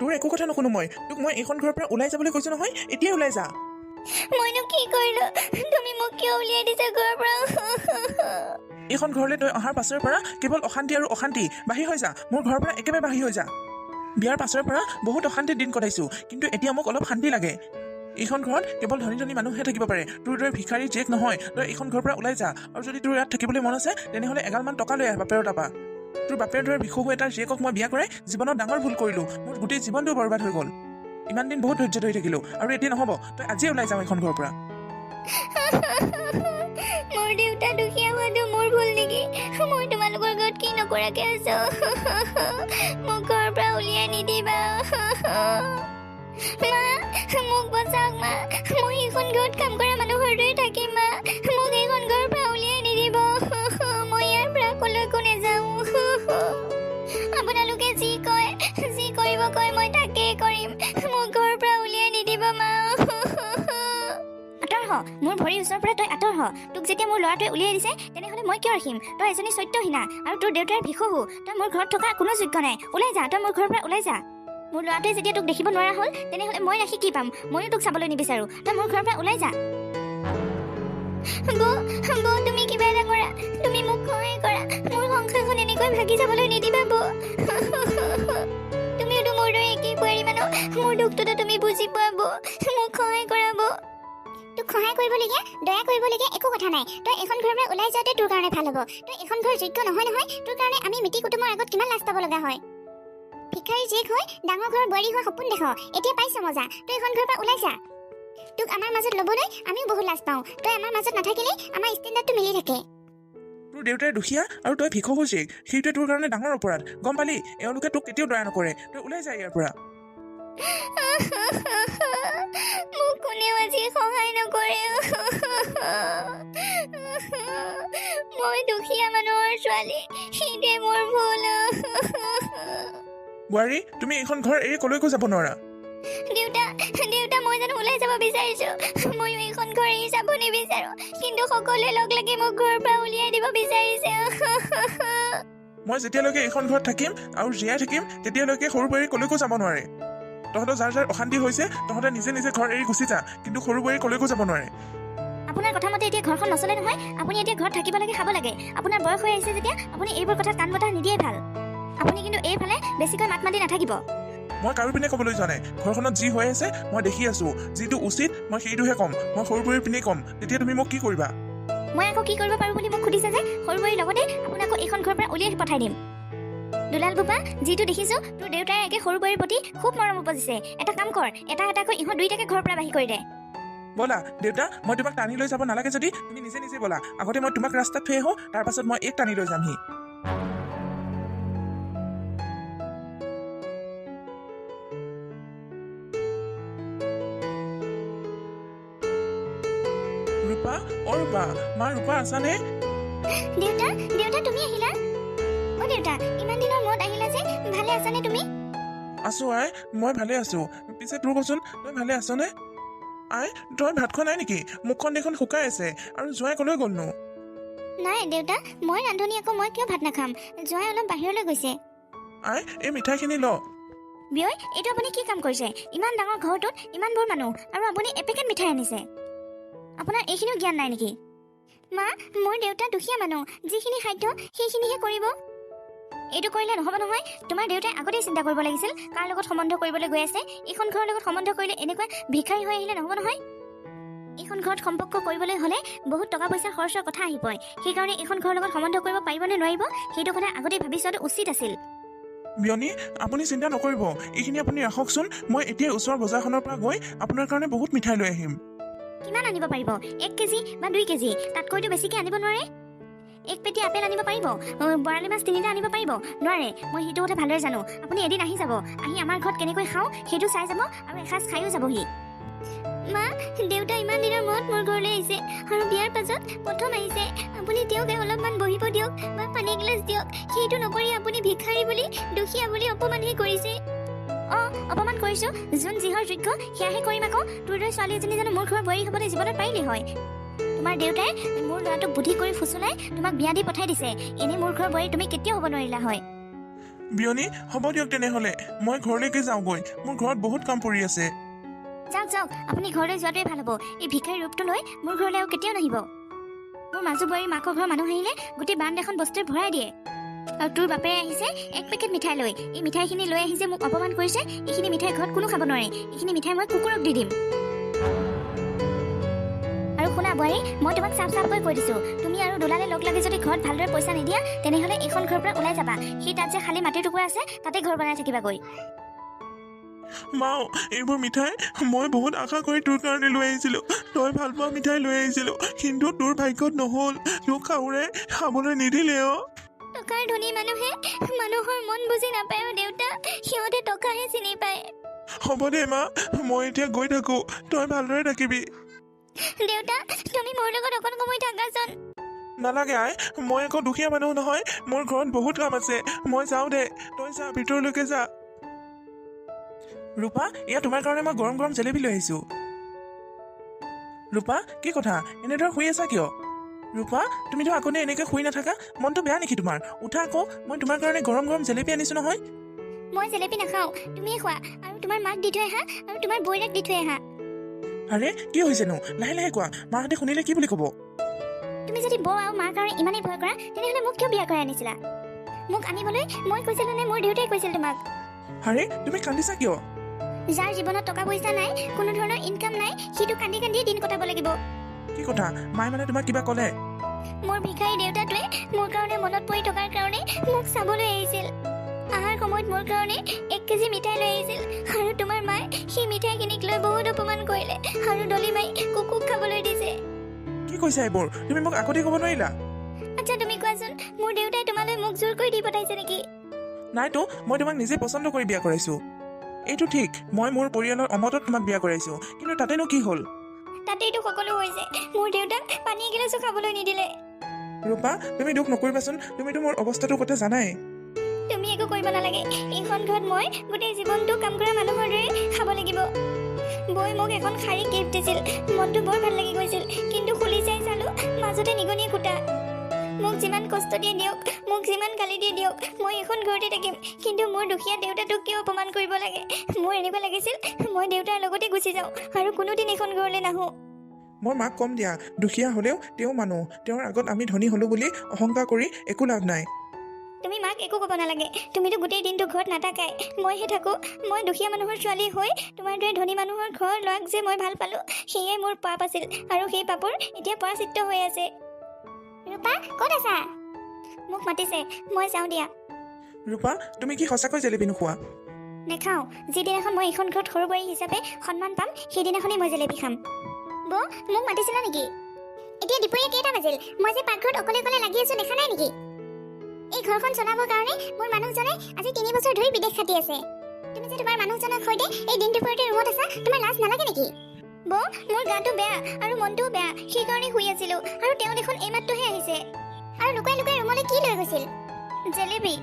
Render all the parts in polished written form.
তোৰ একো কথা নুশুনো মই তোক মই এইখন ঘৰৰ পৰা ওলাই যাবলৈ কৈছো নহয় এতিয়াই ওলাই যা মইনো কি কৰিলো তুমি মোক কিয় উলিয়াই দিছা ঘৰৰ পৰা এইখন ঘৰলৈ তই অহাৰ পাছৰ পৰা কেৱল অশান্তি আৰু অশান্তি বাহিৰ হৈ যা মোৰ ঘৰৰ পৰা একেবাৰে বাহিৰ হৈ যা বিয়াৰ পাছৰ পৰা বহুত অশান্তিৰ দিন কটাইছো কিন্তু এতিয়া মোক অলপ শান্তি লাগে এইখন ঘৰত কেৱল ধনী ধনী মানুহে থাকিব পাৰে তোৰ দৰে ভিখাৰী জীয়েক নহয় তই এইখন ঘৰৰ পৰা ওলাই যা আৰু যদি তোৰ ইয়াত থাকিবলৈ মন আছে তেনেহ'লে এগালমান টকা লৈ আহ বাপেৰৰ তাৰপা তোৰ বাপেৰ দৰে ভিক্ষু এটাৰ জীয়েকক মই বিয়া কৰাই জীৱনত ডাঙৰ ভুল কৰিলো মোৰ গোটেই জীৱনটো বৰবাদ হৈ গ'ল ইমান দিন বহুত ধৈৰ্য ধৰি থাকিলো আৰু এতিয়া নহ'ব তই আজিয়ে ওলাই যাওঁ এইখন ঘৰৰ পৰা মোৰ দেউতা দুখীয়া হোৱাটো মোৰ ভুল নেকি মই তোমালোকৰ ঘৰত কি নকৰাকে আছো মোক ঘৰৰ পৰা উলিয়াই নিদিবা মা মোক বচাওক মা মই এইখন ঘৰত কাম কৰা মানুহৰ দৰে থাকিম মা মোক এইখন ঘৰৰ পৰা উলিয়াই নিদিব মই ইয়াৰ পৰা কলৈকো নাযাওঁ আপোনালোকে যি কয় যি কৰিব কয় মই তাকেই কৰিম মোক ঘৰৰ পৰা উলিয়াই নিদিব মা আঁতৰ হ মোৰ ভৰিৰ ওচৰৰ পৰা তই আঁতৰ হ তোক যেতিয়া মোৰ ল'ৰাটোৱে উলিয়াই দিছে তেনেহ'লে মই কিয় ৰাখিম তই এজনী সত্যহীনা আৰু তোৰ দেউতাৰ ভিক্ষু তই মোৰ ঘৰত থকা কোনো যোগ্য নাই ওলাই যা তই মোৰ ঘৰৰ পৰা ওলাই যা মোৰ ল'ৰাটোৱে যেতিয়া তোক দেখিব নোৱাৰা হ'ল তেনেহ'লে মই ৰাখি কি পাম ময়ো তোক চাবলৈ নিবিচাৰোঁ তই মোৰ ঘৰৰ পৰা ওলাই যা বৌ তুমি কিবা এটা কৰা তুমি মোক সহায় কৰা মোৰ সংসাৰখন এনেকৈ ভাগি যাবলৈ নিদিবা বৌ তুমিওতো মোৰ দৰে একেই বোৱাৰী মানুহ মোৰ দুখটোতো তুমি বুজি পোৱা বৌ মোক সহায় কৰা বৌ তোক সহায় কৰিবলগীয়া দয়া কৰিবলগীয়া একো কথা নাই তই এখন ঘৰৰ পৰা ওলাই যাওঁতে তোৰ কাৰণে ভাল হ'ব তই এখন ঘৰ যোগ্য নহয় তোৰ কাৰণে আমি মিতি কুটুমৰ আগত কিমান লাজ পাব লগা হয় ভিক্ষাৰী জীয়েক হৈ ডাঙৰ ঘৰৰ বোৱাৰী হোৱা সপোন দেখ এতিয়া পাইছ মজা তই এখন ঘৰৰ পৰা ওলাই যা তোক আমাৰ মাজত ল'বলৈ আমিও বহুত লাজ পাওঁ তই আমাৰ মাজত নাথাকিলেই আমাৰ ষ্টেণ্ডাৰ্ডটো মিলি থাকে তোৰ দেউতাই দুখীয়া আৰু তই ভিক্ষু জীয়েক সেইটোৱে তোৰ কাৰণে ডাঙৰ অপৰাধ গম পালি এওঁলোকে তোক কেতিয়াও দয়া নকৰে তই ওলাই যা ইয়াৰ পৰা মোক কোনেও আজি সহায় নকৰে মই দুখীয়া মানুহৰ ছোৱালী সেইটোৱে মোৰ ভুল বোৱাৰী তুমি এইখন ঘৰ এৰি কলৈকো যাব নোৱাৰা দেউতা মই জানো ওলাই যাব বিচাৰিছো ময়ো এইখন ঘৰ এৰি যাব নিবিচাৰো কিন্তু সকলোৱে লগ লাগি মোক ঘৰৰ পৰা উলিয়াই দিব বিচাৰিছে মই যেতিয়ালৈকে এইখন ঘৰত থাকিম আৰু জীয়াই থাকিম তেতিয়ালৈকে সৰু বোৱাৰী কলৈকো যাব নোৱাৰে তহঁতৰ যাৰ যাৰ অশান্তি হৈছে তহঁতে নিজে নিজে ঘৰ এৰি গুচি যা কিন্তু সৰু বোৱাৰী কলৈকো যাব নোৱাৰে আপোনাৰ কথা মতে এতিয়া ঘৰখন নচলে নহয় আপুনি এতিয়া ঘৰত থাকিব লাগে খাব লাগে আপোনাৰ বয়স হৈ আহিছে যেতিয়া আপুনি এইবোৰ কথাত কাণ বতাহ নিদিয়ে ভাল আপুনি কিন্তু এইফালে বেছিকৈ মাত মাতি নাথাকিব মই কাৰো পিনে ক'বলৈ যোৱা নাই ঘৰখনত যি হৈ আছে মই দেখি আছো যিটো উচিত মই সেইটোহে ক'ম মই সৰু বোৱাৰীৰ পিনে ক'ম তেতিয়া তুমি মোক কি কৰিবা মই আকৌ কি কৰিব পাৰো বুলি মোক সুধিছে যে সৰু বোৱাৰীৰ লগতে আপোনাকো এইখন ঘৰৰ পৰা উলিয়াই পঠাই দিম দুলাল বোপা যিটো দেখিছো তোৰ দেউতাই একে সৰু বোৱাৰীৰ প্ৰতি খুব মৰম উপজিছে এটা কাম কৰ এটাকৈ ইহঁত দুইটাকে ঘৰৰ পৰা বাহিৰ কৰি দে ব'লা দেউতা মই তোমাক টানি লৈ যাব নালাগে যদি তুমি নিজে নিজে ব'লা আগতে মই তোমাক ৰাস্তাত থৈ আহোঁ তাৰ পাছত মই এক টানি লৈ যামহি ৰূপা অ ৰূপা মা ৰূপা আছানে দেউতা তুমি আহিলা অ দেউতা ইমান দিনৰ মূৰত আহিলা যে ভালে আছানে তুমি আছো আই মই ভালে আছো পিছে তোৰ কচোন তই ভালে আছনে আই তই ভাত খোৱা নাই নেকি মুখখন দেখোন শুকাই আছে আৰু জোঁৱাই কলৈ গ'লনো নাই দেউতা মই ৰান্ধনি আকৌ মই কিয় ভাত নাখাম জোঁৱাই অলপ বাহিৰলৈ গৈছে আই এই মিঠাইখিনি ল বিয়ৈ এইটো আপুনি কি কাম কৰিছে ইমান ডাঙৰ ঘৰটোত ইমানবোৰ মানুহ আৰু আপুনি এপেকেট মিঠাই আনিছে আপোনাৰ এইখিনিও জ্ঞান নাই নেকি মা মোৰ দেউতা দুখীয়া মানুহ যিখিনি খাদ্য সেইখিনিহে কৰিব এইটো কৰিলে নহ'ব নহয় তোমাৰ দেউতাই আগতেই চিন্তা কৰিব লাগিছিল কাৰ লগত সম্বন্ধ কৰিবলৈ গৈ আছে এইখন ঘৰৰ লগত সম্বন্ধ কৰিলে এনেকুৱা ভিক্ষাৰী হৈ আহিলে নহ'ব নহয় এইখন ঘৰত সম্পৰ্ক কৰিবলৈ হ'লে বহুত টকা পইচাৰ খৰচৰ কথা আহি পৰে সেইকাৰণে এইখন ঘৰৰ লগত সম্বন্ধ কৰিব পাৰিবনে নোৱাৰিব সেইটো কথা আগতেই ভাবি চোৱাটো উচিত আছিল বিয়নী আপুনি চিন্তা নকৰিব এইখিনি আপুনি ৰাখকচোন মই এতিয়া ওচৰৰ বজাৰখনৰ পৰা গৈ আপোনাৰ কাৰণে বহুত মিঠাই লৈ আহিম কিমান আনিব পাৰিব 1 কেজি বা 2 কেজি তাতকৈতো বেছিকৈ আনিব নোৱাৰে এক পেটি আপেল আনিব পাৰিব বৰালি মাছ 3টা আনিব পাৰিব নোৱাৰে মই সেইটো কথা ভালদৰে জানো আপুনি এদিন আহি যাব আহি আমাৰ ঘৰত কেনেকৈ খাওঁ সেইটো চাই যাব আৰু এসাঁজ খায়ো যাবহি মা দেউতা ইমান দিনৰ মূৰত মোৰ ঘৰলৈ আহিছে আৰু বিয়াৰ পাছত প্ৰথম আহিছে আপুনি তেওঁক অলপমান বহিব দিয়ক বা পানী এগিলাচ দিয়ক সেইটো নকৰি আপুনি ভিক্ষাৰী বুলি দুখীয়া বুলি অপমানহে কৰিছে অপমান কৰিছো যোন যিহৰ যোগ্য সেয়াহে কৰিম আকৌ তোৰ দৰে ছোৱালী এজনী জানো মোৰ ঘৰৰ বোৱাৰী হ'বলৈ জীৱনত পাৰিলে হয় তোমাৰ দেউতাই মোৰ ল'ৰাটোক বুদ্ধি কৰি ফুচুলাই তোমাক বিয়া দি পঠাই দিছে এনে মোৰ ঘৰৰ বোৱাৰী তুমি কেতিয়াও হ'ব নোৱাৰিলা হয় বিয়নী হ'ব দিয়ক তেনেহ'লে মই ঘৰলৈকে যাওঁগৈ মোৰ ঘৰত বহুত কাম পৰি আছে যাওক যাওক আপুনি ঘৰলৈ যোৱাটোৱে ভাল হ'ব এই ভিক্ষাৰী ৰূপটো লৈ মোৰ ঘৰলৈ আৰু কেতিয়াও নাহিব মোৰ মাজু বোৱাৰী মাকৰ ঘৰৰ মানুহ আহিলে গোটেই বাৰান্দাখন বস্তুৰে ভৰাই দিয়ে আৰু তোৰ বাপেৰে আহিছে এক পেকেট মিঠাই লৈ এই মিঠাইখিনি লৈ আহিছে মোক অপমান কৰিছে এইখিনি মিঠাই ঘৰত কোনো খাব নোৱাৰে এইখিনি মিঠাই মই কুকুৰক দি দিম আৰু শুনা বোৱাৰী মই তোমাক চাফ চাফকৈ কৈ দিছোঁ তুমি আৰু দোলালে লগ লাগি যদি ঘৰত ভালদৰে পইচা নিদিয়া তেনেহ'লে এইখন ঘৰৰ পৰা ওলাই যাবা সেই তাত যে খালী মাটিৰ টুকুৰা আছে তাতে ঘৰ বনাই থাকিবাগৈ মাও এইবোৰ মিঠাই মই বহুত আশা কৰি তোৰ কাৰণে লৈ আহিছিলোঁ তই ভাল পোৱা মিঠাই লৈ আহিছিলোঁ কিন্তু তোৰ ভাগ্যত নহ'ল তোক শাহুৰে খাবলৈ নিদিলে টকাৰ ধনী মানুহে মানুহৰ মন বুজি নাপায় দেউতা সিহঁতে টকাহে চিনি পায় হ'ব দে মা মই এতিয়া গৈ থাকোঁ তই ভালদৰে থাকিবি দেউতা তুমি মোৰ লগত অকণ সময় থাকাচোন নালাগে আই মই একো দুখীয়া মানুহ নহয় মোৰ ঘৰত বহুত কাম আছে মই যাওঁ দে তই যা ভিতৰলৈকে যা ৰূপা এয়া তোমাৰ কাৰণে মই গৰম গৰম জেলেপি লৈ আহিছোঁ ৰূপা কি কথা এনেদৰে শুই আছা কিয় ৰূপা তুমিতো আগতে এনেকৈ শুই নাথাকা মনটো বেয়া নেকি তোমাৰ উঠা আকৌ মই তোমাৰ কাৰণে গৰম গৰম জেলেপি আনিছোঁ নহয় মই জেলেপি নাখাওঁ তুমিয়ে খোৱা আৰু তোমাৰ মাক দি থৈ আহা আৰু তোমাৰ বৈৰাক দি থৈ আহা আৰে কি হৈছেনো লাহে লাহে কোৱা মাহঁতে শুনিলে কি বুলি ক'ব তুমি যদি বৌ আৰু মাৰ কাৰণে ইমানেই ভয় কৰা তেনেহ'লে মোক কিয় বিয়া কৰাই আনিছিলা মোক আনিবলৈ মই কৈছিলোঁ নে মোৰ দেউতাই কৈছিল তোমাক আৰে তুমি কান্দিছা কিয় যাৰ জীৱনত টকা পইচা নাই কোনো ধৰণৰ ইনকাম নাই সিটো কান্দি কান্দিয়ে দিন কটাব লাগিব কি কথা মায়ে মানে তোমাক কিবা ক'লে মোৰ ভিখাৰী দেউতাটোৱে মোৰ কাৰণে মনত পৰি থকাৰ কাৰণে মোক চাবলৈ আহিছিল আহাৰ সময়ত মোৰ কাৰণে 1 কেজি মিঠাই লৈ আহিছিল আৰু তোমাৰ মায়ে সেই মিঠাইখিনিক লৈ বহুত অপমান কৰিলে আৰু দলি মাৰি কুকুক খাবলৈ দিছে কি কৈছা এইবোৰ তুমি মোক আগতে ক'ব নোৱাৰিলা আচ্ছা তুমি কোৱাচোন মোৰ দেউতাই তোমালৈ মোক জোৰ কৰি দি পঠাইছে নেকি নাইতো মই তোমাক নিজে পচন্দ কৰি বিয়া কৰাইছোঁ এইটো ঠিক মই মোৰ পৰিয়ালৰ অমতত তোমাক বিয়া কৰাইছোঁ কিন্তু তাতেনো কি হ'ল তাতেইতো সকলো হৈছে মোৰ দেউতাক পানী এগিলাচো খাবলৈ নিদিলে ৰূপা তুমি দুখ নকৰিবাচোন তুমিতো মোৰ অৱস্থাটোৰ কথা জানাই তুমি একো কৰিব নালাগে এইখন ঘৰত মই গোটেই জীৱনটো কাম কৰা মানুহৰ দৰে খাব লাগিব বৈ মোক এখন শাৰী গিফ্ট দিছিল মনটো বৰ ভাল লাগি গৈছিল কিন্তু খুলি চাই চালো মাজতে নিগনিয়ে কুটা মোক যিমান কষ্ট দিয়ে দিয়ক মোক যিমান গালি দিয়ে দিয়ক মই এখন ঘৰতে থাকিম কিন্তু মোৰ দুখীয়া দেউতাটোক কিয় অপমান কৰিব লাগে মোৰ এনেকুৱা লাগিছিল মই দেউতাৰ লগতে গুচি যাওঁ আৰু কোনোদিন এখন ঘৰলৈ নাহোঁ মই মাক কম দিয়া দুখীয়া হ'লেও তেওঁ মানুহ তেওঁৰ আগত আমি ধনী হ'লোঁ বুলি অহংকাৰ কৰি একো লাভ নাই তুমি মাক একো ক'ব নালাগে তুমিতো গোটেই দিনটো ঘৰত নাথাকাই মইহে থাকোঁ মই দুখীয়া মানুহৰ ছোৱালী হৈ তোমাৰ দৰে ধনী মানুহৰ ঘৰৰ ল'ৰাক যে মই ভাল পালোঁ সেয়াই মোৰ পাপ আছিল আৰু সেই পাপৰ এতিয়া পৰাচিত হৈ আছে ৰূপা ক'ত আছা মোক মাতিছে মই যাওঁ দিয়া ৰূপা তুমি কি সঁচাকৈ জেলেপি নোখোৱা নেখাওঁ যিদিনাখন মই এইখন ঘৰত সৰু বোৱাৰী হিচাপে সন্মান পাম সেইদিনাখনেই মই জেলেপি খাম বৌ মোক মাতিছিলা নেকি এতিয়া দুপৰীয়া কেইটা বাজিল মই যে পাকঘৰত অকলে অকলে লাগি আছোঁ দেখা নাই নেকি এই ঘৰখন চলাবৰ কাৰণে মোৰ মানুহজনে আজি 3 বছৰ ধৰি বিদেশ খাটি আছে তুমি যে তোমাৰ মানুহজনৰ সৈতে এই দিন দুপৰতে ৰুমত আছা তোমাৰ লাজ নালাগে নেকি বৌ মোৰ গাটো বেয়া আৰু মনটোও বেয়া সেইকাৰণে শুই আছিলোঁ আৰু তেওঁ দেখোন এইমাত্ৰহে আহিছে আৰু লুকাই লুকাই ৰুমলৈ কি লৈ গৈছিল জেলেপি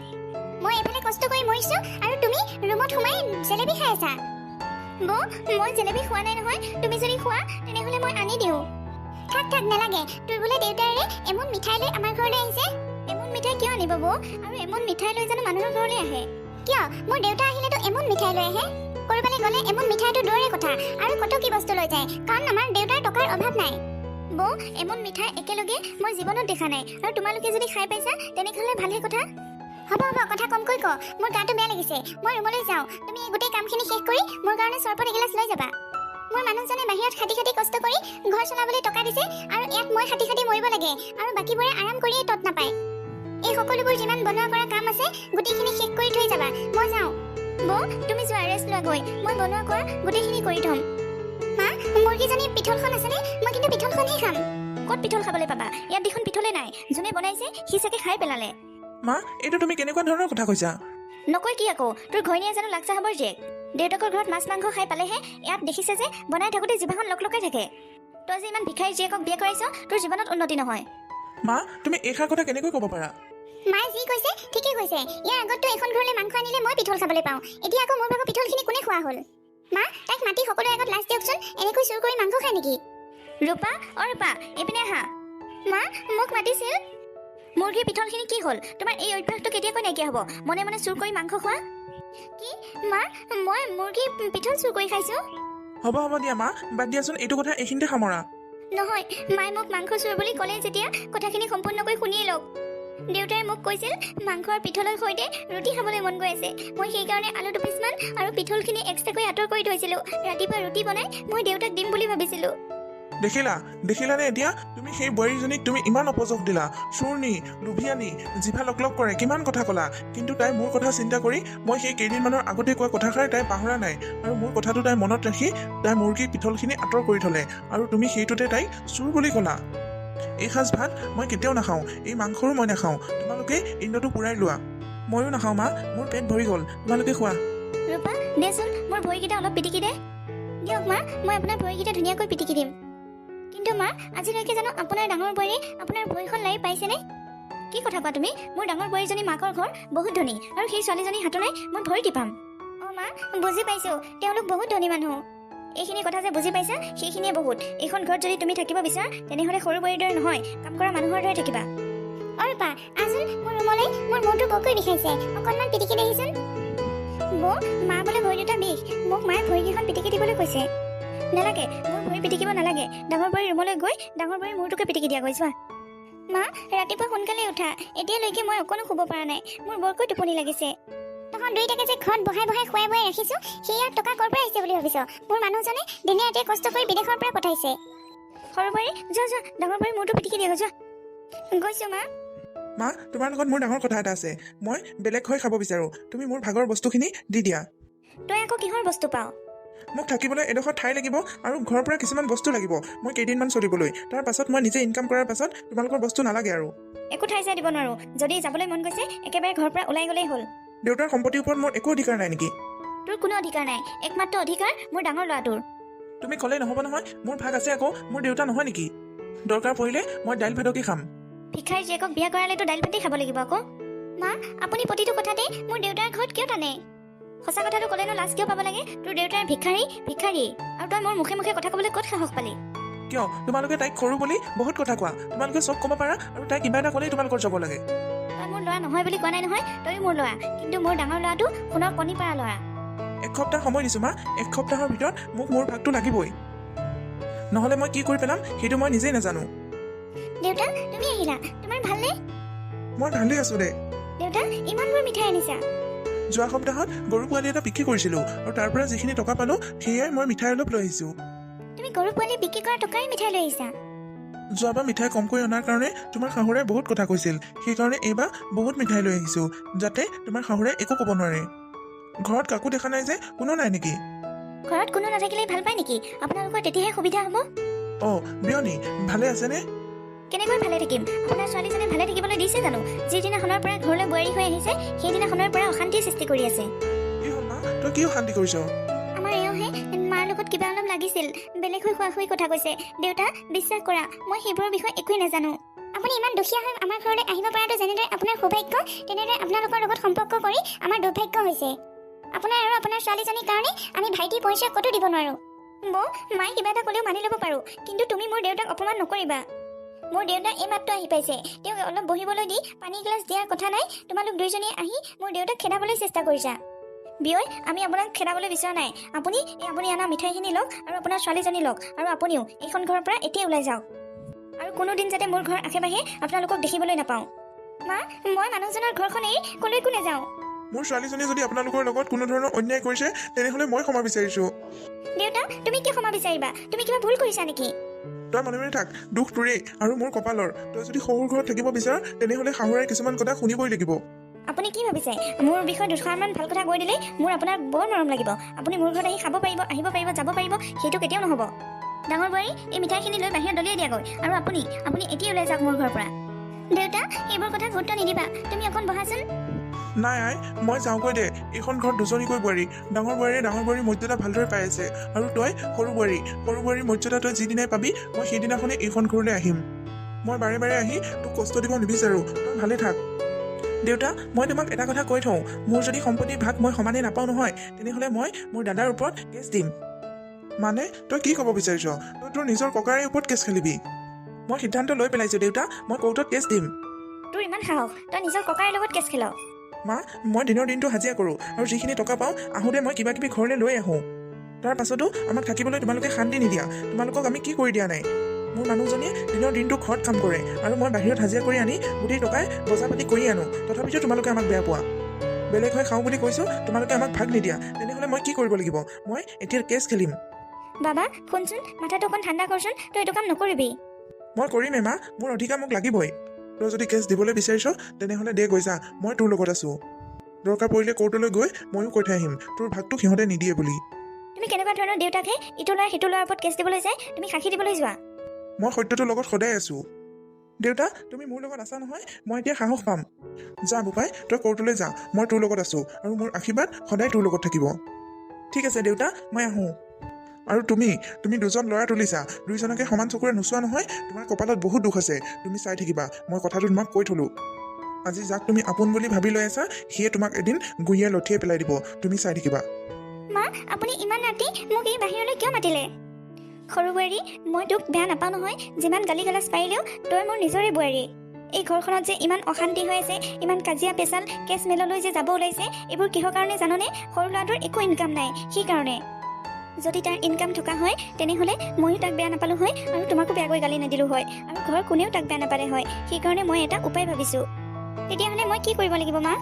মই এইফালে কষ্ট কৰি মৰিছোঁ আৰু তুমি ৰুমত সোমাই জেলেপি খাই আছা বৌ মই জেলেপি খোৱা নাই নহয় তুমি যদি খোৱা তেনেহ'লে মই আনি দিওঁ থাক থাক নালাগে তোৰ বোলে দেউতাৰে এমন মিঠাই লৈ আমাৰ ঘৰলৈ আহিছে এমন মিঠাই কিয় আনিব বৌ আৰু এমন মিঠাই লৈ জানো মানুহৰ ঘৰলৈ আহে কিয় মোৰ দেউতা আহিলেতো এমন মিঠাই লৈ আহে ক'ৰবালৈ গ'লে এমন মিঠাইটো দূৰৰে কথা আৰু কত কি বস্তু লৈ যায় কাৰণ আমাৰ দেউতাৰ টকাৰ অভাৱ নাই বৌ এমন মিঠাই একেলগে মই জীৱনত দেখা নাই আৰু তোমালোকে যদি খাই পাইছা তেনেহ'লে ভালহে কথা হ'ব হ'ব কথা কমকৈ ক মোৰ গাটো বেয়া লাগিছে মই ৰুমলৈ যাওঁ তুমি এই গোটেই কামখিনি শেষ কৰি মোৰ কাৰণে চৰবত এগিলাচ লৈ যাবা মোৰ মানুহজনে বাহিৰত খাটি খাটি কষ্ট কৰি ঘৰ চলাবলৈ টকা দিছে আৰু ইয়াত মই খাটি খাটি মৰিব লাগে আৰু বাকীবোৰে আৰাম কৰিয়ে তত নাপায় এই সকলোবোৰ যিমান বনোৱা কৰা কাম আছে গোটেইখিনি শেষ কৰি থৈ যাবা মই যাওঁ বৌ তুমি যোৱা ৰেষ্ট লোৱা গৈ মই বনোৱা কৰা গোটেইখিনি কৰি থ'ম মা মুৰ্গীজনী পিঠলখন আছেনে মই কিন্তু পিঠলখনহে খাম ক'ত পিঠল খাবলৈ পাবা ইয়াত দেখোন পিঠলে নাই যোনে বনাইছে সি চাগে খাই পেলালে মা এইটো তুমি কেনেকুৱা ধৰণৰ কথা কৈছা নকয় কি আকৌ তোৰ ঘৈণীয়ে জানো লাগ চাহাবৰ জীয়েক দেউতাকৰ ঘৰত মাছ মাংস খাই পালেহে ইয়াত দেখিছে যে বনাই থাকোঁতে জিভাখন লকলকাই থাকে তই যে ইমান ভিখাৰী জীয়েকক বিয়া কৰাইছ তোৰ জীৱনত উন্নতি নহয় মা তুমি এইষাৰ কথা কেনেকৈ ক'ব পাৰা মায়ে যি কৈছে ঠিকেই কৈছে ইয়াৰ আগততো এখন ঘৰলৈ মাংস আনিলে মই পিঠল খাবলৈ পাওঁ এতিয়া আকৌ মোৰ ভাগৰ পিঠলখিনি কোনে খোৱা হ'ল মা তাইক মাতি সকলোৰে আগত লাজ দিয়কচোন এনেকৈ চুৰ কৰি মাংস খায় নেকি ৰূপা এইপিনে আহা মা মোক মাতিছিল মুৰ্গীৰ পিঠলখিনি কি হ'ল? তোমাৰ এই অভ্যাসটো কেতিয়াকৈ নাইকিয়া হ'ব? মনে মনে চুৰ কৰি মাংস খোৱা? কি মা, মই মুৰ্গীৰ পিঠল চুৰ কৰি খাইছো? হ'ব দিয়া মা, বাদ দিয়াচোন, এইটো কথা এইখিনিতে সামৰা। নহয়, মায়ে মোক মাংস চুৰ বুলি ক'লে যেতিয়া কথাখিনি সম্পূৰ্ণকৈ শুনিয়ে লওক। দেউতাই মোক কৈছিল মাংসৰ পিঠলৰ সৈতে ৰুটি খাবলৈ মন গৈ আছে। মই সেইকাৰণে আলু 2 পিচমান আৰু পিঠলখিনি এক্সট্ৰাকৈ আঁতৰ কৰি থৈছিলোঁ। ৰাতিপুৱা ৰুটি বনাই মই দেউতাক দিম বুলি ভাবিছিলোঁ। দেখিলানে এতিয়া? তুমি সেই বোৱাৰীজনীক তুমি ইমান অপযোগ দিলা, চুৰনি, লোভিয়ানি, জিভা লক কৰে, কিমান কথা ক'লা, কিন্তু তাই মোৰ কথা চিন্তা কৰি মই সেই কেইদিনমানৰ আগতে কোৱা কথাষাৰ তাই পাহৰা নাই, আৰু মোৰ কথাটো তাই মনত ৰাখি তাই মুৰ্গীৰ পিঠলখিনি আঁতৰ কৰি থলে, আৰু তুমি সেইটোতে তাইক চুৰ বুলি ক'লা। এই সাজ ভাত মই কেতিয়াও নাখাওঁ, এই মাংসৰো মই নাখাওঁ। তোমালোকে ইণ্ডটো পুৰাই লোৱা। ময়ো নাখাওঁ মা, মোৰ পেট ভৰি গ'ল, তোমালোকে খোৱা। ৰূপা, দেচোন মোৰ ভৰিকেইটা অলপ পিটিকি দে। দিয়ক মা, মই আপোনাৰ ভৰিকেইটা ধুনীয়াকৈ পিটিকি দিম। কিন্তু মা, আজিলৈকে জানো আপোনাৰ ডাঙৰ বোৱাৰীয়ে আপোনাৰ ভৰিখন লাৰি পাইছেনে? কি কথা কোৱা তুমি? মোৰ ডাঙৰ বোৱাৰীজনী মাকৰ ঘৰ বহুত ধনী, আৰু সেই ছোৱালীজনীৰ হাতলৈ মই ভৰি টিপাম? অঁ মা, বুজি পাইছোঁ, তেওঁলোক বহুত ধনী মানুহ। এইখিনি কথা যে বুজি পাইছা সেইখিনিয়ে বহুত। এইখন ঘৰত যদি তুমি থাকিব বিচাৰা তেনেহ'লে সৰু বোৱাৰীৰ দৰে নহয়, কাম কৰা মানুহৰ দৰে থাকিবা। অৰূপা, আচোন মোৰ ৰুমলৈ, মোৰ মূৰটো বৰকৈ বিষাইছে, অকণমান পিটিকি দেহিচোন। বৌ, মা বোলে ভৰি দুটা বিষ, মোক মায়ে ভৰিকেইখন পিটিকি দিবলৈ কৈছে। নালাগে, মোৰ ভৰি পিটিকিব নালাগে। ডাঙৰ বোৱাৰীৰ ৰুমলৈ গৈ ডাঙৰ বোৱাৰীৰ মূৰটোকে পিটিকি দিয়া গৈ চোৱা। মা, ৰাতিপুৱা সোনকালে উঠা, এতিয়ালৈকে মই অকণো শুব পৰা নাই, মোৰ বৰকৈ টোপনি লাগিছে। তহঁত দুইটাকে যে ঘৰত বহাই খুৱাই ৰাখিছো, সেয়া টকা ক'ৰ পৰা আহিছে বুলি ভাবিছ? মোৰ মানুহজনে দিনে ৰাতিয়ে কষ্ট কৰি বিদেশৰ পৰা পঠাইছে। সৰু বোৱাৰী, যোৱা, ডাঙৰ বোৱাৰীৰ মূৰটো পিটিকি দিয়া যোৱা। গৈছো মা, তোমাৰ লগত মোৰ ডাঙৰ কথা এটা আছে। মই বেলেগ হৈ খাব বিচাৰোঁ, তুমি মোৰ ভাগৰ বস্তুখিনি দি দিয়া। তই আকৌ কিহৰ বস্তু পাৱ? মোক থাকিবলৈ এডোখৰ ঠাই লাগিব, আৰু ঘৰৰ পৰা কিছুমান বস্তু লাগিব মই কেইদিনমান চলিবলৈ। তাৰ পাছত মই নিজে ইনকাম কৰাৰ পাছত তোমালোকৰ বস্তু নালাগে আৰু। একো ঠাই চাই দিব নোৱাৰো, যদি যাবলৈ মন গৈছে একেবাৰে ঘৰৰ পৰা ওলাই গ'লেই হ'ল। দেউতাৰ সম্পত্তিৰ ওপৰত মোৰ একো অধিকাৰ নাই নেকি? তোৰ কোনো অধিকাৰ নাই, একমাত্ৰ অধিকাৰ মোৰ ডাঙৰ ল'ৰাটোৰ। তুমি ক'লেই নহ'ব নহয়, মোৰ ভাগ আছে আকৌ, মোৰ দেউতা নহয় নেকি? দৰকাৰ পৰিলে মই দাইল ভাতকে খাম। ভিক্ষাৰী জীয়েকক বিয়া কৰালেতো দাইল ভাতেই খাব লাগিব আকৌ। মা, আপুনি প্ৰতিটো কথাতে মোৰ দেউতাৰ ঘৰত কিয় টানে? সঁচা কথাটো ক'লেনো লাজ কিয় পাব লাগে? তোৰ দেউতাৰ ভিক্ষাৰী, আৰু তই মোৰ মুখে মুখে কথা ক'বলৈ ক'ত সাহস পালি? কিয়? তোমালোকে তাইক সৰু বুলি বহুত কথা কোৱা, তোমালোকে চব ক'ব পাৰা, আৰু তাই কিবা এটা ক'লেই তোমালোকৰ যাব লাগে। তই মোৰ ল'ৰা নহয় বুলি কোৱা নাই নহয়, তইও মোৰ ল'ৰা, কিন্তু মোৰ ডাঙৰ ল'ৰাটো সোণৰ কণী পৰা ল'ৰা। 1 সপ্তাহ সময় দিছোঁ মা, 1 সপ্তাহৰ ভিতৰত মোক মোৰ ভাগটো লাগিবই, নহ'লে মই কি কৰি পেলাম সেইটো মই নিজেই নাজানো। দেউতা, তুমি আহিলা, তোমাৰ ভালনে? মই ভালেই আছোঁ দে। দেউতা, ইমানবোৰ মিঠাই আনিছা? যোৱা সপ্তাহত গৰু পোৱালি এটা বিক্ৰী কৰিছিলোঁ, আৰু তাৰ পৰা যিখিনি টকা পালোঁ সেয়াই মই মিঠাই অলপ লৈ আহিছোঁ। তুমি গৰু পোৱালি বিক্ৰী কৰা টকাৰে মিঠাই লৈ আহিছা? যোৱাবাৰ মিঠাই কমকৈ অনাৰ কাৰণে তোমাৰ শাহুৰে বহুত কথা কৈছিল, সেইকাৰণে এইবাৰ বহুত মিঠাই লৈ আহিছোঁ, যাতে তোমাৰ শাহুৰে একো ক'ব নোৱাৰে। ঘৰত কাকো দেখা নাই যে, কোনো নাই নেকি? ঘৰত কোনো নাথাকিলেই ভাল পায় নেকি? আপোনালোকৰ তেতিয়াহে সুবিধা হ'ব। অঁ, বিয়নী ভালে আছেনে? কেনেকৈ ভালে থাকিম? আপোনাৰ ছোৱালীজনে ভালে থাকিবলৈ দিছে জানো? যিদিনাখনৰ পৰা ঘৰলৈ বোৱাৰী হৈ আহিছে সেইদিনাখনৰ পৰা অশান্তিৰ সৃষ্টি কৰি আছে। কি হ'ল মা, তই কি অশান্তি কৰিছ? আমাৰ এওঁহে মাৰ লগত কিবা অলপ লাগিছিল, বেলেগ হৈ খোৱা কথা কৈছে। দেউতা, বিশ্বাস কৰা, মই সেইবোৰৰ বিষয়ে একোৱেই নাজানো। আপুনি ইমান দুখীয়া হৈ আমাৰ ঘৰলৈ আহিব পৰাটো যেনেদৰে আপোনাৰ সৌভাগ্য, তেনেদৰে আপোনালোকৰ লগত সম্পৰ্ক কৰি আমাৰ দুৰ্ভাগ্য হৈছে। আপোনাৰ আৰু আপোনাৰ ছোৱালীজনীৰ কাৰণে আমি ভাইটিৰ পৰিচয় ক'তো দিব নোৱাৰো। বৌ, মায়ে কিবা এটা ক'লেও মানি ল'ব পাৰো, কিন্তু তুমি মোৰ দেউতাক অপমান নকৰিবা। মোৰ দেউতা এইমাত্ৰ আহি পাইছে, তেওঁক অলপ বহিবলৈ দি পানী গিলাচ দিয়াৰ কথা নাই, তোমালোক দুইজনীয়ে আহি মোৰ দেউতাক খেদাবলৈ চেষ্টা কৰিছা। বিয়ৈ, আমি আপোনাক খেদাবলৈ বিচৰা নাই। আপুনি অনা মিঠাইখিনি লওক, আৰু আপোনাৰ ছোৱালীজনী লওক, আৰু আপুনিও এইখন ঘৰৰ পৰা এতিয়া ওলাই যাওক, আৰু কোনোদিন যাতে মোৰ ঘৰৰ আশে পাশে আপোনালোকক দেখিবলৈ নাপাওঁ। মা, মই মানুহজনৰ ঘৰখন এৰি কলৈকো নাযাওঁ। মোৰ ছোৱালীজনী যদি আপোনালোকৰ লগত কোনো ধৰণৰ অন্যায় কৰিছে তেনেহ'লে মই ক্ষমা বিচাৰিছোঁ। দেউতা, তুমি কি ক্ষমা বিচাৰিবা? তুমি কিবা ভুল কৰিছা নেকি? তই মনে মনে থাক, দুখ তোৰেই আৰু মোৰ কপালৰ। তই যদি শহুৰ ঘৰত থাকিব বিচাৰ তেনেহ'লে শাহুৰে কিছুমান কথা শুনিবই লাগিব। আপুনি কি ভাবিছে? মোৰ বিষয়ে দুষাৰমান ভাল কথা কৈ দিলেই মোৰ আপোনাৰ বৰ মৰম লাগিব। আপুনি মোৰ ঘৰত আহি খাব পাৰিব, আহিব পাৰিব, যাব পাৰিব, সেইটো কেতিয়াও নহ'ব। ডাঙৰ বোৱাৰী, এই মিঠাইখিনি লৈ বাহিৰত দলিয়াই দিয়াগৈ, আৰু আপুনি এতিয়া ওলাই যাওক মোৰ ঘৰৰ পৰা। দেউতা, এইবোৰ কথা গুৰুত্ব নিদিবা, তুমি অকণ বহাচোন। নাই আই, মই যাওঁগৈ দে। এইখন ঘৰত দুজনীকৈ বোৱাৰী, ডাঙৰ বোৱাৰীয়ে ডাঙৰ বোৱাৰীৰ মৰ্যাদা ভালদৰে পাই আছে, আৰু তই সৰু বোৱাৰীৰ মৰ্যাদা তই যিদিনাই পাবি মই সেইদিনাখনেই এইখন ঘৰলৈ আহিম। মই বাৰে বাৰে আহি তোক কষ্ট দিব নিবিচাৰোঁ, তই ভালে থাক। দেউতা, মই তোমাক এটা কথা কৈ থওঁ, মোৰ যদি সম্পত্তিৰ ভাগ মই সমানে নাপাওঁ নহয়, তেনেহ'লে মই মোৰ দাদাৰ ওপৰত কেছ দিম। মানে তই কি ক'ব বিচাৰিছ? তই তোৰ নিজৰ ককাৰে ওপৰত কেছ খেলিবি? মই সিদ্ধান্ত লৈ পেলাইছোঁ দেউতা, মই কোৰ্টত কেছ দিম। তোৰ ইমান সাহস, তই নিজৰ ককাৰ লগত কেছ খেল। মা মই দিনৰ দিনটো হাজিৰা কৰোঁ আৰু যিখিনি টকা পাওঁ আহোঁতে মই কিবা কিবি ঘৰলৈ লৈ আহোঁ। তাৰ পাছতো আমাক থাকিবলৈ তোমালোকে শান্তি নিদিয়া। তোমালোকক আমি কি কৰি দিয়া নাই? মোৰ মানুহজনীয়ে দিনৰ দিনটো ঘৰত কাম কৰে আৰু মই বাহিৰত হাজিৰা কৰি আনি গোটেই টকাই বজাৰ পাতি কৰি আনো, তথাপিতো তোমালোকে আমাক বেয়া পোৱা। বেলেগ হৈ খাওঁ বুলি কৈছোঁ, তোমালোকে আমাক ভাগ নিদিয়া। তেনেহ'লে মই কি কৰিব লাগিব? মই এতিয়া কেছ খেলিম। বাবা শুনচোন, মাথাটো অকণ ঠাণ্ডা কৰচোন, তই এইটো কাম নকৰিবি। মই কৰিমেই মা, মোৰ অধিকাৰ মোক লাগিবই। তই যদি কেছ দিবলৈ বিচাৰিছ তেনেহ'লে দে গৈ যা, মই তোৰ লগত আছোঁ। দৰকাৰ পৰিলে কোৰ্টলৈ গৈ ময়ো কৈ থৈ আহিম তোৰ ভাগটো সিহঁতে নিদিয়ে বুলি। তুমি কেনেকুৱা ধৰণৰ দেউতাকহে ইটো ল'ৰা সিটো ল'ৰাৰ ওপৰত কেছ দিবলৈ যায়, তুমি সাক্ষী দিবলৈ যোৱা? মই সত্যটোৰ লগত সদায় আছোঁ। দেউতা তুমি মোৰ লগত আছা নহয়, মই এতিয়া সাহস পাম। যা বোপাই, তই কোৰ্টলৈ যা, মই তোৰ লগত আছোঁ আৰু মোৰ আশীৰ্বাদ সদায় তোৰ লগত থাকিব। ঠিক আছে দেউতা, মই আহোঁ। আৰু তুমি দুজন ল'ৰা তুলিছা, দুইজনকে সমান চকুৰে নোচোৱা নহয়। তোমাৰ কপালত বহুত দুখ আছে, তুমি চাই থাকিবা। মই কথাটো তোমাক কৈ থলোঁ। আজি যাক তুমি আপোন বুলি ভাবি লৈ আছা সিয়ে তোমাক এদিন গুৰিয়াই লঠিয়াই পেলাই দিব, তুমি চাই থাকিবা। মা আপুনি ইমান ৰাতি মোক এই বাহিৰলৈ কিয় মাতিলে? সৰু বোৱাৰী, মই তোক বেয়া নাপাওঁ নহয়। যিমান গালি গালাজ পাৰিলেও তই মোৰ নিজৰে বোৱাৰী। এই ঘৰখনত যে ইমান অশান্তি হৈ আছে, ইমান কাজিয়া পেচাল, কেছ মেললৈ যে যাব ওলাইছে, এইবোৰ কিহৰ কাৰণে জাননে? সৰু ল'ৰাটোৰ একো ইনকাম নাই, সেইকাৰণে। যদি তাৰ ইনকাম থকা হয় তেনেহ'লে ময়ো তাক বেয়া নাপালোঁ হয় আৰু তোমাকো বেয়াকৈ গালি নিদিলোঁ হয় আৰু ঘৰৰ কোনেও তাক বেয়া নাপালে হয়। সেইকাৰণে মই এটা উপায় ভাবিছোঁ। তেতিয়াহ'লে মই কি কৰিব লাগিব মা?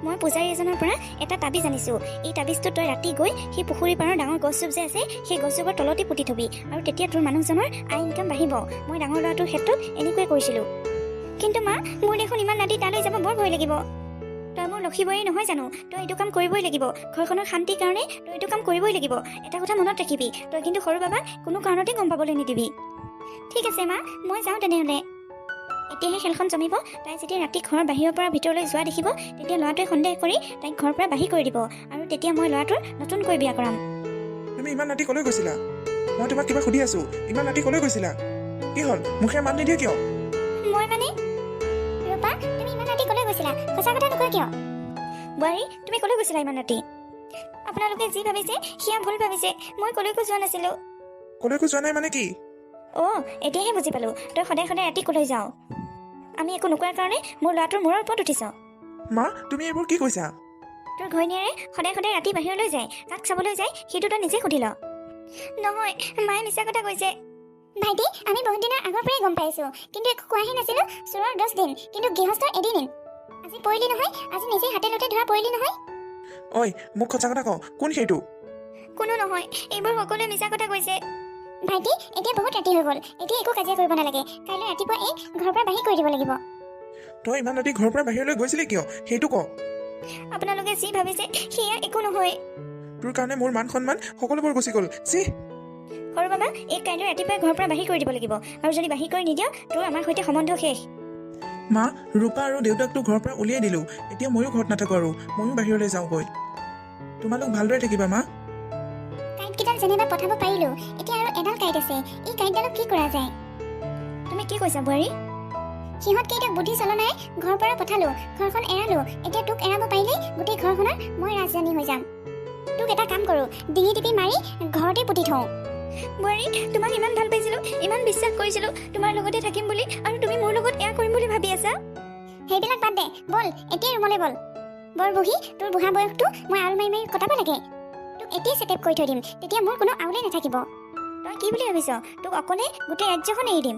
মই পূজাৰী এজনৰ পৰা এটা তাবিজ আনিছোঁ। এই তাবিজটো তই ৰাতি গৈ সেই পুখুৰী পাৰৰ ডাঙৰ গছজোপ যে আছে সেই গছজোপৰ তলতে পুতি থবি আৰু তেতিয়া তোৰ মানুহজনৰ আয় ইনকাম বাঢ়িব। মই ডাঙৰ ল'ৰাটোৰ ক্ষেত্ৰত এনেকুৱাই কৰিছিলোঁ। কিন্তু মা মোৰ দেখোন ইমান ৰাতি তালৈ যাব বৰ ভয় লাগিব। তই মোৰ লক্ষী বোৱাৰী নহয় জানো? তই এইটো কাম কৰিবই লাগিব। ঘৰখনৰ শান্তিৰ কাৰণে তই এইটো কাম কৰিবই লাগিব। এটা কথা মনত ৰাখিবি, তই কিন্তু সৰু বাবাক কোনো কাৰণতে গম পাবলৈ নিদিবি। ঠিক আছে মা, মই যাওঁ তেনেহ'লে। এতিয়াহে খেলখন জমিব। তাই যেতিয়া ৰাতি ঘৰৰ বাহিৰৰ পৰা ভিতৰলৈ যোৱা দেখিব তেতিয়া ল'ৰাটোৱে সন্দেহ কৰি তাইক ঘৰৰ পৰা বাহিৰ কৰি দিব আৰু তেতিয়া মই ল'ৰাটোৰ নতুনকৈ বিয়া কৰাম। তুমি ইমান ৰাতি ক'লৈ গৈছিলা? মই তোমাক কিবা সুধি আছোঁ, ইমান ৰাতি ক'লৈ গৈছিলা? কি হ'ল, মুখে মাত নিদিয়ে কিয়? মই মানে ৰূপা, তুমি ইমান ৰাতি ক'লৈ গৈছিলা? সঁচা কথা নকয় কিয়? বোৱাৰী, তুমি ক'লৈ গৈছিলা ইমান ৰাতি? আপোনালোকে যি ভাবিছে সেয়া ভুল ভাবিছে। মই ক'লৈকো যোৱা নাছিলোঁ। ক'লৈকো যোৱা নাই মানে কি? অঁ, এতিয়াহে বুজি পালোঁ। তই সদায় সদায় ৰাতি ক'লৈ যাওঁ? আমি একো নোকোৱাৰ কাৰণে মোৰ ল'ৰাটোৰ মূৰৰ ওপৰত উঠিছ। মা তুমি এইবোৰ কি কৈছা? তোৰ ঘৈণীয়েৰে সদায় সদায় ৰাতি বাহিৰলৈ যায়, কাক চাবলৈ যায় সেইটো তই নিজে সুধি ল। নহয়, মায়ে মিছা কথা কৈছে। ভাইটি, আমি বহুত দিনৰ আগৰ পৰাই গম পাইছোঁ, কিন্তু একো কোৱাহে নাছিলোঁ। চোৰৰ 10 দিন কিন্তু গৃহস্থৰ এদিন। আজি পৰিলি নহয়, আজি নিজে হাতে লুটে ধৰা পৰিলি নহয়। ঐ মোক সঁচা কথা কওঁ, কোন সেইটো? কোনো নহয়, এইবোৰ সকলোৱে মিছা কথা কৈছে। ভাইটি, এতিয়া বহুত ৰাতি হৈ গ'ল, এতিয়া একো কাজিয়া কৰিব নালাগে। কাইলৈ ৰাতিপুৱা এই ঘৰৰ পৰা বাহিৰ কৰি দিব লাগিব। তই ইমান ৰাতি ঘৰৰ পৰা বাহিৰলৈ গৈছিলি কিয়, সেইটো ক। আপোনালোকে যি ভাবিছে সেয়া একো নহয়। তোৰ কাৰণে মোৰ মান সন্মান সকলোবোৰ গুচি গ'ল। সৰু বাবা, এই কাইলৈ ৰাতিপুৱাই ঘৰৰ পৰা বাহিৰ কৰি দিব লাগিব আৰু যদি বাহিৰ কৰি নিদিয় তোৰ আমাৰ সৈতে সম্বন্ধ শেষ। মা, ৰূপা আৰু দেউতাকটো ঘৰৰ পৰা উলিয়াই দিলোঁ। এতিয়া ময়ো ঘৰত নাথাকোঁ আৰু ময়ো বাহিৰলৈ যাওঁগৈ। তোমালোক ভালদৰে থাকিবা মা। কাঁইটকেইডাল যেনিবা পঠাব পাৰিলোঁ, এতিয়া আৰু এডাল কাঁইট আছে। এই কাঁইটডালক কি কৰা যায়? তুমি কি কৈছা বোৱাৰী? সিহঁতকেইটাক বুদ্ধি চলনাই ঘৰৰ পৰা পঠালোঁ, ঘৰখন এৰালোঁ। এতিয়া তোক এৰাব পাৰিলেই গোটেই ঘৰখনৰ মই ৰাজধানী হৈ যাম। তোক এটা কাম কৰোঁ, ডিঙি টিপি মাৰি ঘৰতে পুতি থওঁ। বোৱাৰী, তোমাক ইমান ভাল পাইছিলোঁ, ইমান বিশ্বাস কৰিছিলোঁ তোমাৰ লগতে থাকিম বুলি, আৰু তুমি মোৰ লগত এয়া কৰিম বুলি ভাবি আছা? সেইবিলাক বাদ দে, বল এতিয়া ৰুমলৈ বল। বৰ বুঢ়ী, তোৰ বুঢ়া বয়সটো মই আউল মাৰি মাৰি কটাব লাগে। তোক এতিয়াই চেটেপ কৰি থৈ দিম, তেতিয়া মোৰ কোনো আউলেই নাথাকিব। তই কি বুলি ভাবিছ? তোক অকলে গোটেই ৰাজ্যখন এৰি দিম।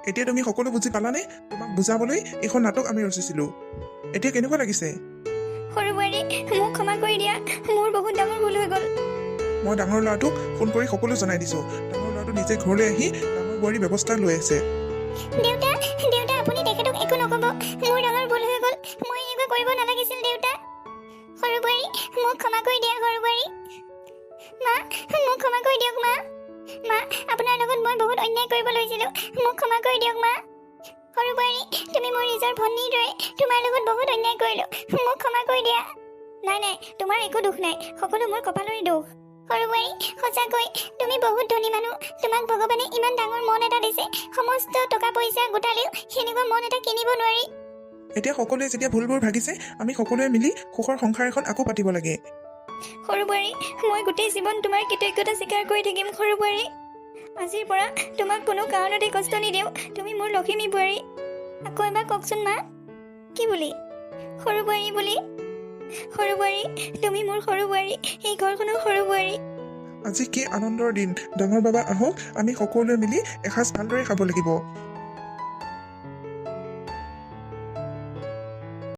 এতিয়া তুমি সকলো বুজি পালানে? তোমাক বুজাবলৈ এইখন নাটক আমি ৰচিছিলোঁ। এতিয়া কেনেকুৱা লাগিছে? সৰু বোৱাৰী, মোক ক্ষমা কৰি দিয়া, মোৰ বহুত ডাঙৰ ভুল হৈ গ'ল। মই ডাঙৰ ল'ৰাটোক ফোন কৰি সকলো জনাই দিছোঁ। ডাঙৰ ল'ৰাটো নিজে ঘৰলৈ আহি ডাঙৰ বোৱাৰীৰ ব্যৱস্থা লৈ আছে। দেউতা, দেউতা আপুনি তেখেতক একো নক'ব। মোৰ ডাঙৰ ভুল হৈ গ'ল, মই এনেকুৱা কৰিব নালাগিছিল দেউতা। সৰু বোৱাৰী, মোক ক্ষমা কৰি দিয়া সৰু বোৱাৰী। মা, মোক ক্ষমা কৰি দিয়ক মা। মা, আপোনাৰ লগত মই বহুত অন্যায় কৰিব লৈছিলোঁ, মোক ক্ষমা কৰি দিয়ক মা। সৰু বোৱাৰী, তুমি মোৰ নিজৰ ভনীৰ দৰে, তোমাৰ লগত বহুত অন্যায় কৰিলোঁ, মোক ক্ষমা কৰি দিয়া। নাই নাই, তোমাৰ একো দুখ নাই, সকলো মোৰ কপালৰে দোষ। সৰু বোৱাৰী, সঁচাকৈ তুমি বহুত ধনী মানুহ। তোমাক ভগৱানে ইমান ডাঙৰ মন এটা দিছে, সমস্ত টকা পইচা গোটালেও সেনেকুৱা মন এটা কিনিব নোৱাৰি। এতিয়া সকলোৱে যেতিয়া ভুলবোৰ ভাগিছে, আমি সকলোৱে মিলি সুখৰ সংসাৰ এখন আকৌ পাতিব লাগে। সৰু বোৱাৰী, মই গোটেই জীৱন তোমাৰ কৃতজ্ঞতা স্বীকাৰ কৰি থাকিম সৰু বোৱাৰী। আজিৰ পৰা তোমাক কোনো কাৰণতে কষ্ট নিদিওঁ, তুমি মোৰ লখিমী বোৱাৰী। আকৌ এবাৰ কওকচোন মা কি বুলি সৰু বোৱাৰী বুলি সৰু বোৱাৰী তুমি মোৰ সৰু বোৱাৰী এই ঘৰখনৰ সৰু বোৱাৰী আজি কি আনন্দৰ দিন ডাঙৰ বাবা আহক আমি সকলোৱে মিলি এসাঁজ ভালদৰে খাব লাগিব